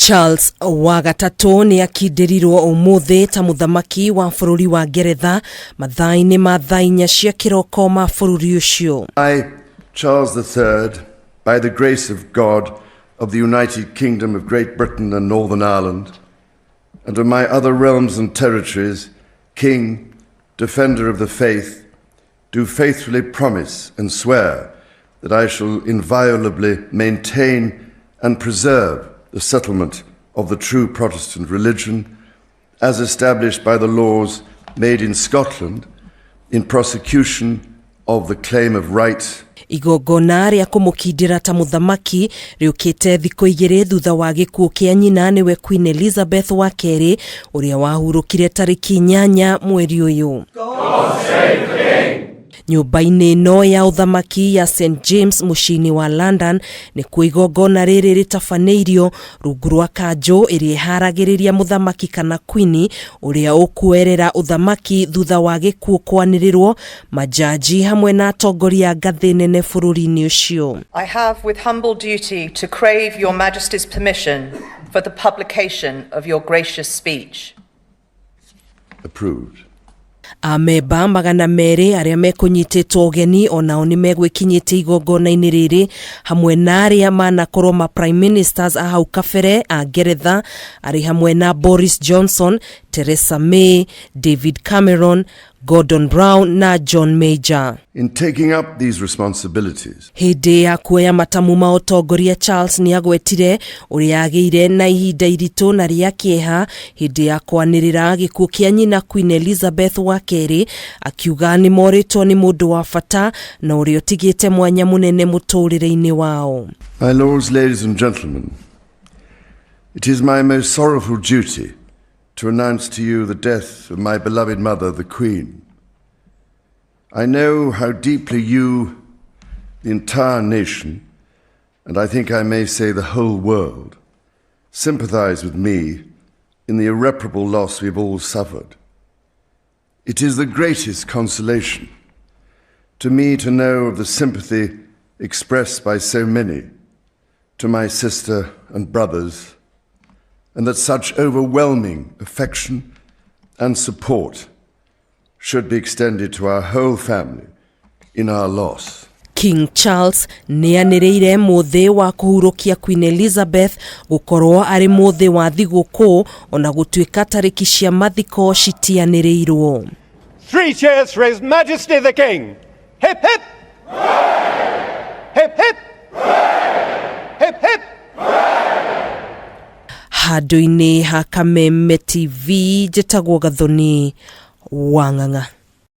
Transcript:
Charles wa gatatu ni akindirirwo umuthi ta muthamaki wa bururi wa Ngeretha mathaini ma thainya cia kiroko ma bururi ucio. I, Charles III, by the grace of God of the United Kingdom of Great Britain and Northern Ireland, and of my other realms and territories, King, Defender of the Faith, do faithfully promise and swear that I shall inviolably maintain and preserve the settlement of the true Protestant religion as established by the laws made in Scotland in prosecution of the claim of right. Igongona ria kumukindira ta muthamaki riukite thikũ igĩrĩ thutha wa gikuu kia nyina niwe Queen Elizabeth wa keeri uria wahurukire tariki 8 mweri uyu. Nyumba-ini no ya uthamaki ya St James mucii-ini wa London ni igongona riri ritabaniirio rungu rwa kanjo iria haragiriria muthamaki kana queen uria ukuerera uthamaki thutha wa gikuu kwanirirwo majaji hamwe na atongoria ngathi nene bururi-ini ucio. I have with humble duty to crave your majesty's permission for the publication of your gracious speech. Approved. Ameba magana mere aria mekunyititwo ugeni onao ni megwikinyite igongona-ini riri hamwe na aria manakorwo ma prime ministers a hau kabere a Ngeretha ari hamwe na Boris Johnson, Theresa May, David Cameron, Gordon Brown na John Major. In taking up these responsibilities, hindi ya kuoya matamu ma utongoria Charles ni agwetire uria ageire na ihinda iritu na ria kieha hindi ya kwanirira gikuu kia nyina Queen Elizabeth wa keeri akiuga ni moritwo ni mundu wa bata na uria utigite mwanya munene muturire-ini wao. My lords, ladies and gentlemen, it is my most sorrowful duty to announce to you the death of my beloved mother, the Queen. I know how deeply you, the entire nation, and I think I may say the whole world, sympathize with me in the irreparable loss we've all suffered. It is the greatest consolation to me to know of the sympathy expressed by so many to my sister and brothers, and that such overwhelming affection and support should be extended to our whole family in our loss. King Charles ni anireire muthi wa kuhurukia Queen Elizabeth gukorwo ari muthi wa thigũkũ ona gũtuĩka tariki cia mathiko citianĩrĩirwo. 3 cheers for His Majesty the King. Hip hip! Hip hip! Hip hip! Handũ-inĩ ha Kameme TV njĩtagwo Gathoni Wang'ang'a.